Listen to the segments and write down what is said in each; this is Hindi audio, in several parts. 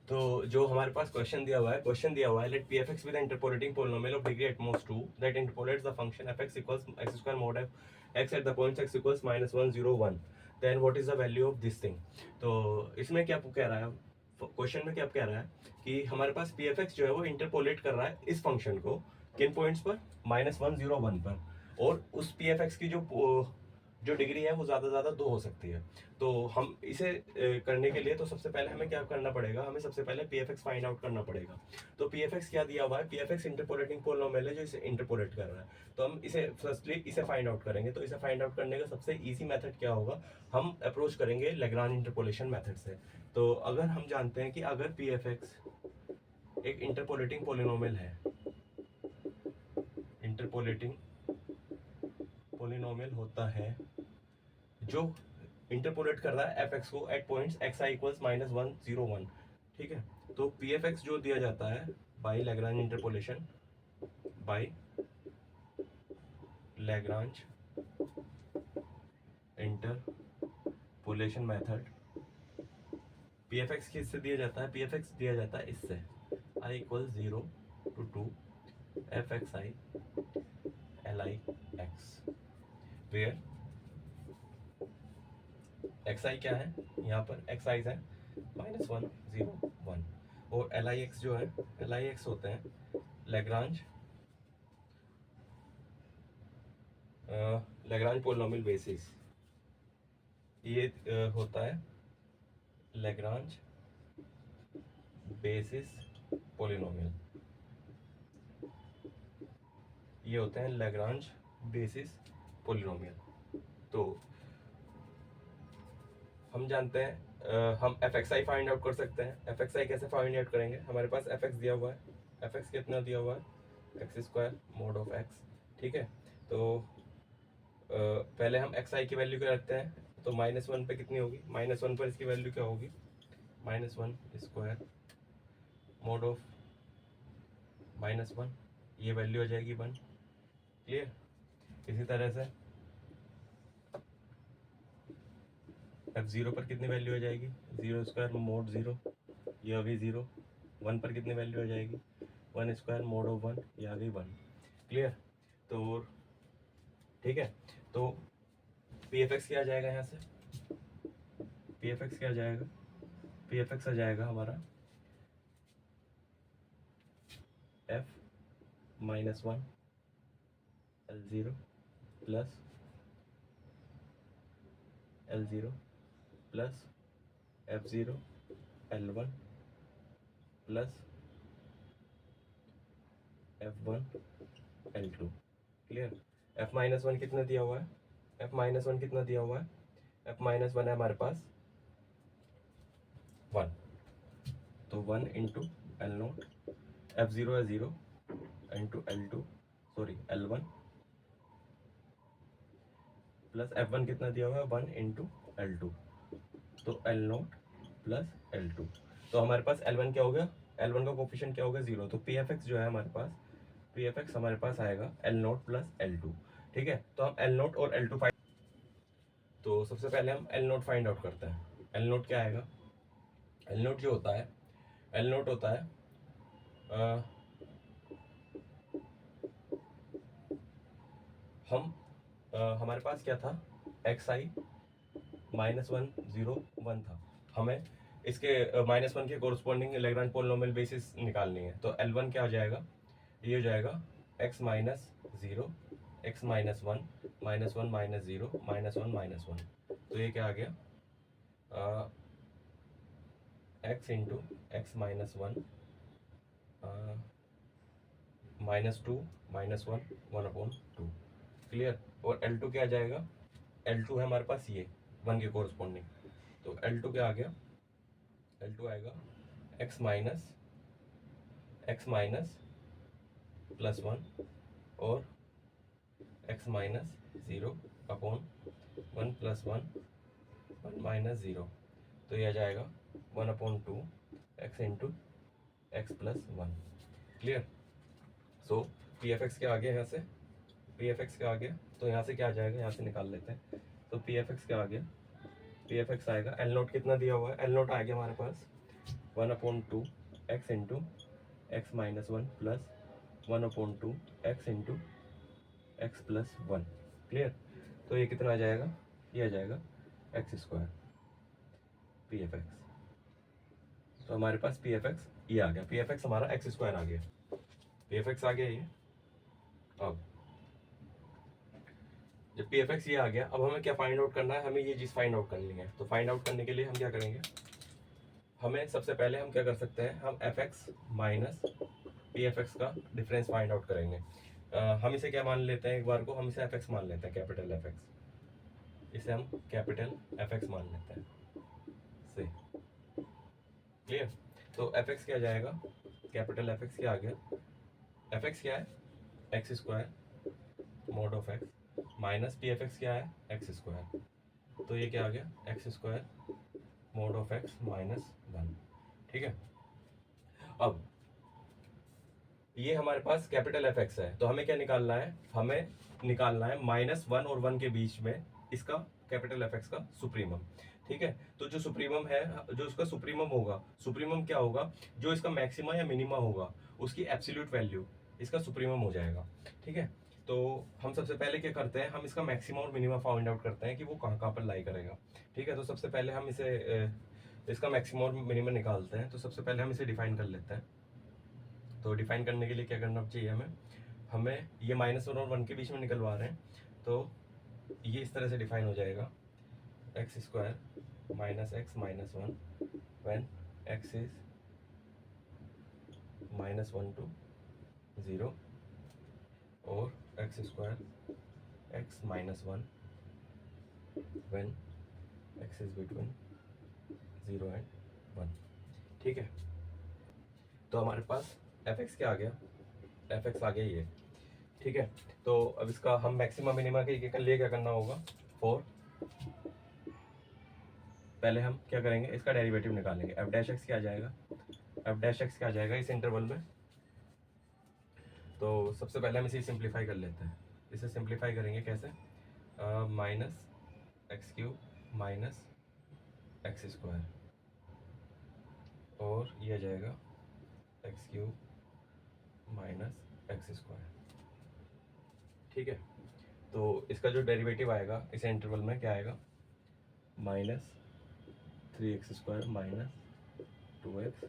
तो जो हमारे पास क्वेश्चन दिया हुआ है let P F X with interpolating polynomial of degree at most 2 that interpolates the function F X equals X square mod F X at the points X equals -1 0 1 then what is the value of this thing. तो इसमें क्या कह रहा है, क्वेश्चन में क्या कह रहा है कि हमारे पास पी एफ एक्स जो है वो इंटरपोलेट कर रहा है इस फंक्शन को किन पॉइंट्स पर, -1 0 1 पर, और उस पी एफ एक्स की जो डिग्री है वो ज़्यादा 2 हो सकती है। तो हम इसे करने के लिए तो सबसे पहले हमें क्या करना पड़ेगा, हमें सबसे पहले P F x find out करना पड़ेगा। तो पी एफ एक्स क्या दिया हुआ है, P F x interpolating polynomial है जो इसे इंटरपोलेट कर रहा है। तो हम इसे फर्स्टली इसे फाइंड आउट करेंगे। तो इसे फाइंड आउट करने का सबसे ईजी मेथड क्या होगा, हम अप्रोच करेंगे लेग्रांज इंटरपोलेशन मेथड से। तो अगर हम जानते हैं कि अगर पी एफ एक्स एक इंटरपोलेटिंग पोलिनोमियल है, इंटरपोलेटिंग पोलिनोमियल होता है जो इंटरपोलेट कर रहा है एफ एक्स को eight points x I equals -1 0 1, ठीक है। तो पी एफ एक्स जो दिया जाता है by Lagrange interpolation, by Lagrange interpolation method, P F x किससे दिया जाता है, पी एफ एक्स दिया जाता है इससे I equal 0 to 2 F X I L I X, where X I क्या है, यहाँ पर एक्स आई है -1 0 1, और एल आई एक्स जो है, एल आई एक्स होते हैं लैग्रांज लैग्रांज पोलिनोमियल बेसिस। ये होता है लैग्रांज बेसिस पोलिनोमियल, ये होते हैं लैग्रांज बेसिस पोलिनोमियल। तो हम जानते हैं हम F X I find out कर सकते हैं। एफ एक्स आई कैसे फाइंड आउट करेंगे, हमारे पास एफ एक्स दिया हुआ है, एफ एक्स कितना दिया हुआ है, x square mode of x, ठीक है। तो पहले हम एक्स आई की वैल्यू क्या रखते हैं, तो -1 पे कितनी होगी, -1 पर इसकी वैल्यू क्या होगी, -1 स्क्वायर मोड ऑफ -1, ये वैल्यू आ जाएगी 1, क्लियर। इसी तरह से f0 पर कितनी वैल्यू आ जाएगी, 0 स्क्वायर मोड 0, ये आ गई 0। 1 पर कितनी वैल्यू आ जाएगी, 1 स्क्वायर मोड ऑफ 1, ये आ गई 1, क्लियर। तो ठीक है, तो पी एफ एक्स क्या आ जाएगा यहाँ से, पी एफ एक्स क्या आ जाएगा, पी एफ एक्स आ जाएगा हमारा f -1 L0 plus L0 plus F0 L1 plus F1 L2, clear. f-1 कितना दिया हुआ है, f-1 कितना दिया हुआ है, f-1 है हमारे पास 1, तो 1 इंटू एल नोट, F0 है 0 into L2 sorry L1 plus F1 कितना दिया हुआ है 1 इंटू L2, तो एल नोट प्लस L2। तो हमारे पास L1 क्या हो गया, L1 का कोफिशिएंट क्या होगा 0, तो पी एफ एक्स जो है हमारे पास, पी एफ एक्स हमारे पास आएगा एल नोट प्लस L2, ठीक है। तो हम एल नोट और L2 फाइंड, तो सबसे पहले हम एल नोट फाइंड आउट करते हैं। एल नोट क्या आएगा, एल नोट जो होता है, एल नोट होता है हमारे पास क्या था, एक्स आई -1 0 1 था, हमें इसके -1 के कोरस्पॉन्डिंग लैग्रांज पोलिनोमियल बेसिस निकालनी है। तो L1 क्या हो जाएगा, ये हो जाएगा x -0 x -1 -1 -0 -1 -1, तो ये क्या आ गया x इंटू एक्स -1 -2 -1 1/2, क्लियर। और L2 क्या आ जाएगा, L2 है हमारे पास ये 1 के कोरस्पॉन्डिंग, तो L2 क्या आ गया, L2 आएगा x माइनस +1 और x -0 अपॉन 1 + 1 1 - 0, तो ये आ जाएगा 1/2 x into X plus 1, clear. So P F X क्या आ गया यहाँ से, पी एफ एक्स क्या आ गया, तो यहाँ से क्या आ जाएगा, यहाँ से निकाल लेते हैं। तो पी एफ एक्स क्या आ गया, पी एफ एक्स आएगा, एल नोट कितना दिया हुआ है, एल नोट आ गया हमारे पास 1/2 x into x minus one plus 1/2 x into X plus one. Clear? तो ये कितना आ जाएगा? ये आ जाएगा X square P F x. तो हमारे पास पी एफ एक्स ये आ गया, पी एफ एक्स हमारा एक्स स्क्वायर आ गया, पी एफ एक्स आ गया ये। अब जब पी एफ एक्स ये आ गया, अब हमें क्या फाइंड आउट करना है? हमें ये चीज़ फाइंड आउट करनी है। तो फाइंड आउट करने के लिए हम क्या करेंगे? हमें सबसे पहले हम क्या कर सकते हैं? हम F x minus P F x का डिफरेंस फाइंड आउट करेंगे। हम इसे क्या मान लेते हैं? एक बार को हम इसे एफ एक्स मान लेते हैं, कैपिटल एफ एक्स। इसे हम कैपिटल एफ एक्स मान लेते हैं से। क्लियर? तो एफ एक्स क्या आ जाएगा? कैपिटल एफ एक्स क्या आ गया? एफ एक्स क्या है? X square mode of x minus P F X क्या है? X square. तो ये क्या आ गया? X square mode of x minus one. ठीक है? अब ये हमारे पास कैपिटल एफ एक्स है, तो हमें क्या निकालना है? हमें निकालना है माइनस वन और वन के बीच में इसका कैपिटल एफ एक्स का सुप्रीमम। ठीक है? तो जो सुप्रीमम है, जो उसका सुप्रीमम होगा, सुप्रीमम क्या होगा? जो इसका मैक्सिमा या मिनिमा होगा उसकी एब्सोल्यूट वैल्यू इसका सुप्रीमम हो जाएगा। ठीक है? तो हम सबसे पहले क्या करते हैं? हम इसका मैक्सिमा और मिनिमा फाइंड आउट करते हैं कि वो कहाँ कहाँ पर लाई करेगा। ठीक है? तो सबसे पहले हम इसे इसका मैक्सिमा और मिनिमा निकालते हैं। तो सबसे पहले हम इसे डिफाइन कर लेते हैं। तो डिफाइन करने के लिए क्या करना चाहिए हमें? हमें ये माइनस वन और वन के बीच में निकलवा रहे हैं, तो ये इस तरह से डिफाइन हो जाएगा, X square minus X minus one when X is minus one to zero, और X square X minus one when X is between zero and one. ठीक है? तो हमारे पास एफ एक्स क्या आ गया? एफ एक्स आ गया ये। ठीक है? तो अब इसका हम मैक्सिमम मिनिमा के लिए क्या करना होगा? फोर पहले हम क्या करेंगे? इसका डेरिवेटिव निकालेंगे। एफ डैश एक्स क्या आ जाएगा? एफ डैश एक्स क्या आ जाएगा इस इंटरवल में? तो सबसे पहले हम इसे सिंप्लीफाई कर लेते हैं। इसे सिंप्लीफाई करेंगे कैसे? Minus x cube minus x square, और ये आ जाएगा x cube minus x square. ठीक है? तो इसका जो डेरिवेटिव आएगा इस इंटरवल में क्या आएगा? Minus 3x square minus 2x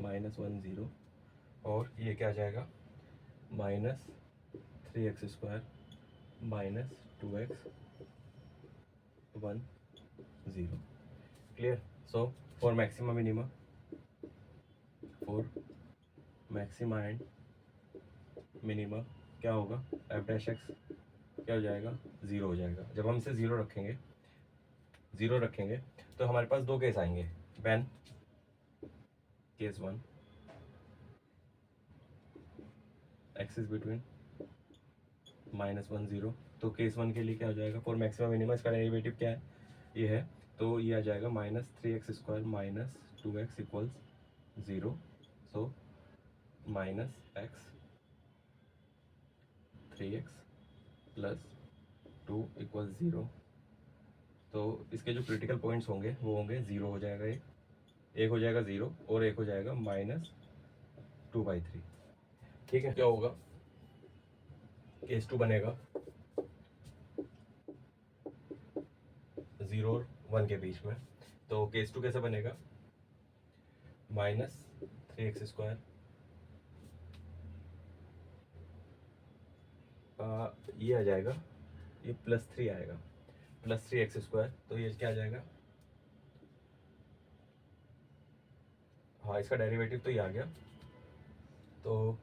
minus 1 0, और ये क्या आ जाएगा? Minus 3x square minus 2x 1 0। Clear? So for maxima minima, for maxima and minima क्या होगा? एफ डैश एक्स क्या हो जाएगा? ज़ीरो हो जाएगा। जब हम इसे ज़ीरो रखेंगे तो हमारे पास दो केस आएंगे। When case one, x is between minus one zero. तो केस वन के लिए क्या हो जाएगा? फॉर मैक्सिमम मिनिमा इसका डेरिवेटिव क्या है? ये है, तो ये आ जाएगा minus 3x square minus 2x equals zero. So minus x 3x plus 2 equal zero. तो इसके जो क्रिटिकल पॉइंट्स होंगे वो होंगे, ज़ीरो हो जाएगा, एक हो जाएगा ज़ीरो, और एक हो जाएगा माइनस 2/3। ठीक है? क्या होगा? केस टू बनेगा ज़ीरो और वन के बीच में। तो केस टू कैसे बनेगा? माइनस 3x स्क्वायर, ये आ जाएगा, ये प्लस 3 आएगा, प्लस 3x स्क्वायर। तो ये क्या आ जाएगा? हाँ, इसका डेरिवेटिव तो ये आ गया। तो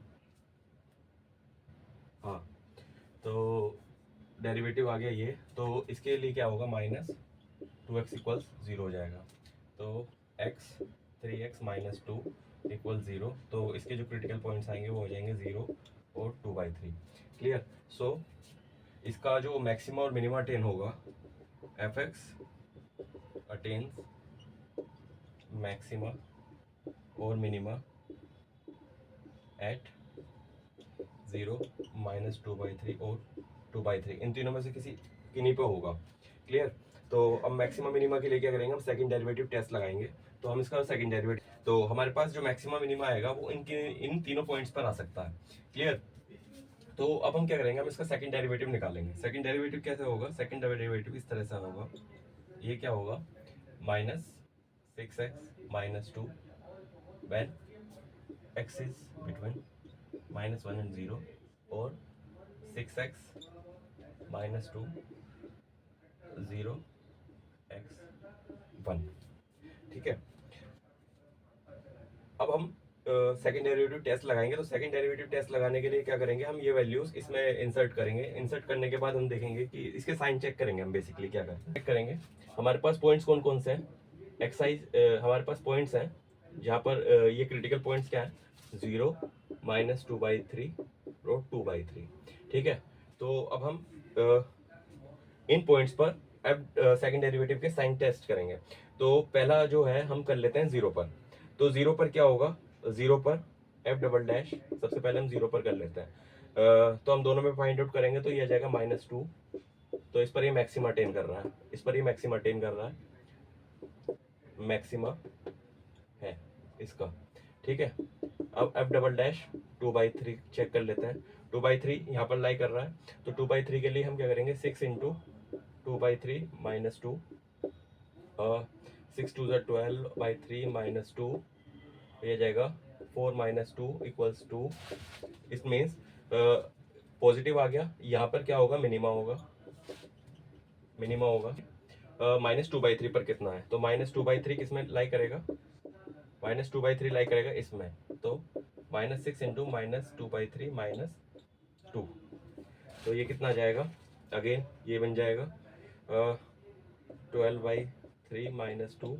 हाँ, तो डेरिवेटिव आ गया ये। तो इसके लिए क्या होगा? माइनस 2x इक्वल्स ज़ीरो हो जाएगा। तो x 3x minus 2 equal zero. तो इसके जो क्रिटिकल पॉइंट्स आएंगे वो हो जाएंगे ज़ीरो और 2/3। क्लियर? सो इसका जो मैक्सिमा और मिनिमा अटेन होगा, एफ एक्स अटेन्स मैक्सिमा और मिनिमा एट ज़ीरो माइनस 2/3 और 2/3, इन तीनों में से किसी किन्हीं पे होगा। क्लियर? तो अब मैक्सिमम मिनिमा के लिए क्या करेंगे, हम सेकंड डेरिवेटिव टेस्ट लगाएंगे। तो हम इसका सेकंड डेरिवेटिव, तो हमारे पास जो मैक्सिमम मिनिमा आएगा वो इन तीनों पॉइंट्स पर आ सकता है। क्लियर। तो अब हम क्या करेंगे, हम इसका सेकंड डेरिवेटिव निकालेंगे। सेकंड डेरिवेटिव कैसे होगा, सेकंड डेरिवेटिव इस तरह से होगा, ये क्या होगा, -6x-2 when x is between -1 and 0, और 6x -2 0 x 1। ठीक है। अब हम सेकंड डेरिवेटिव टेस्ट लगाएंगे। तो सेकंड डेरिवेटिव टेस्ट लगाने के लिए क्या करेंगे, हम ये वैल्यूज इसमें इंसर्ट करेंगे। इंसर्ट करने के बाद हम देखेंगे कि इसके साइन चेक करेंगे। हम बेसिकली क्या करेंगे, चेक करेंगे हमारे पास पॉइंट्स कौन कौन से हैं। एक्साइज हमारे पास पॉइंट्स हैं जहाँ पर ये क्रिटिकल पॉइंट्स क्या है, 0, -2/3 और 2/3। ठीक है। तो अब हम इन पॉइंट्स पर अब सेकंड डेरिवेटिव के साइन टेस्ट करेंगे। तो पहला जो है हम कर लेते हैं 0 पर। तो 0 पर क्या होगा, 0 पर f डबल डैश, सबसे पहले हम 0 पर कर लेते हैं। तो हम दोनों में फाइंड आउट करेंगे तो ये आ जाएगा -2। तो इस पर ये मैक्सिमा अटेन कर रहा है, इस पर ये मैक्सिमा अटेन कर रहा है, मैक्सिमा है इसका। ठीक है। अब f डबल डैश 2/3 चेक कर लेते हैं। 2/3 यहाँ पर लाई कर रहा है, तो 2/3 के लिए हम क्या करेंगे, 6 इंटू 2/3 -2, 6 2 12/3 -2, ये जाएगा 4 - 2 = 2। इट मीन्स पॉजिटिव आ गया। यहाँ पर क्या होगा, मिनिमा होगा, मिनिमा होगा। -2/3 पर कितना है, तो -2/3 किस में लाई करेगा, -2/3 लाई करेगा इसमें। तो -6 इंटू -2/3 -2, तो ये कितना जाएगा, अगेन ये बन जाएगा 12/3 -2,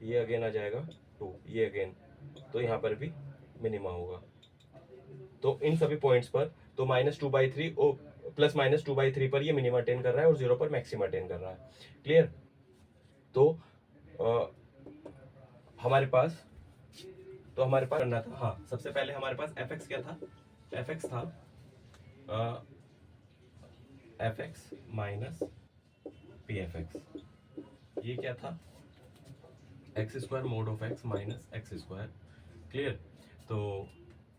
ये अगेन आ जाएगा 2, ये अगेन। तो यहाँ पर भी मिनिमा होगा। तो इन सभी पॉइंट्स पर तो -2/3 और +-2/3 पर ये मिनिमा अटेन कर रहा है और 0 पर मैक्सिमा अटेन कर रहा है। क्लियर। तो हमारे पास करना था, हाँ, सबसे पहले हमारे पास fx क्या था, fx था fx माइनस pfx। ये क्या था, x² mod of x minus x²। Clear. तो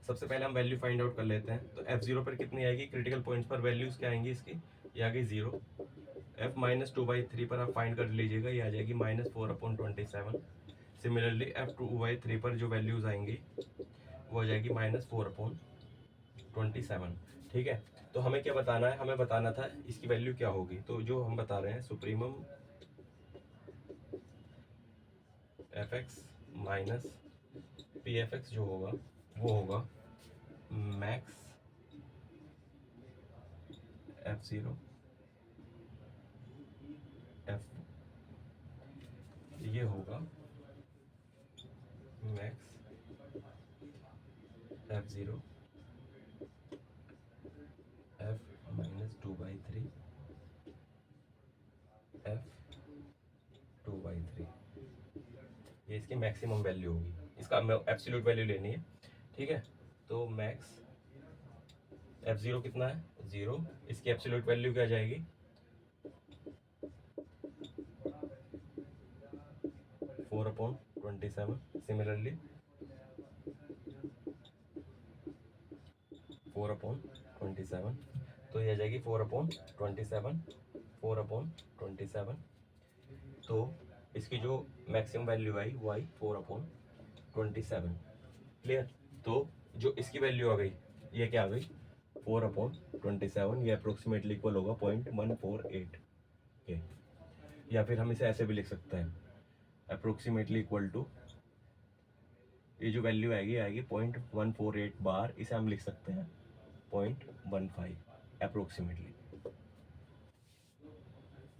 सबसे पहले हम वैल्यू फाइंड आउट कर लेते हैं। तो f0 पर कितनी आएगी, क्रिटिकल पॉइंट्स पर वैल्यूज क्या आएंगी इसकी, ये आ गई 0। f -2/3 पर आप फाइंड कर लीजिएगा, ये आ जाएगी -4/27। सिमिलरली f2/3 पर जो वैल्यूज आएंगी वो आ जाएगी -4/27। ठीक है। तो हमें क्या बताना है, हमें बताना था इसकी वैल्यू क्या होगी। तो जो हम बता रहे हैं, सुप्रीमम fx माइनस pfx जो होगा वो होगा मैक्स f0 f, ये होगा मैक्स f0 f -2/3 f 2/3, ये इसकी मैक्सिमम वैल्यू होगी। इसका एब्सोल्यूट वैल्यू लेनी है। ठीक है। तो मैक्स f0 कितना है, 0, इसकी एब्सोल्यूट वैल्यू क्या जाएगी, 4/27। सिमिलरली 4/27, तो ये आ जाएगी 4/27, 4/27। तो इसकी जो मैक्सिमम वैल्यू आई वो आई 4/27। क्लियर। तो जो इसकी वैल्यू आ गई, ये क्या आ गई, 4/27, ये अप्रोक्सीमेटली इक्वल होगा 0.148 के। या फिर हम इसे ऐसे भी लिख सकते हैं, अप्रोक्सीमेटली इक्वल टू, ये जो वैल्यू आएगी 0.148 बार, इसे हम लिख सकते हैं 0.15 अप्रोक्सीमेटली।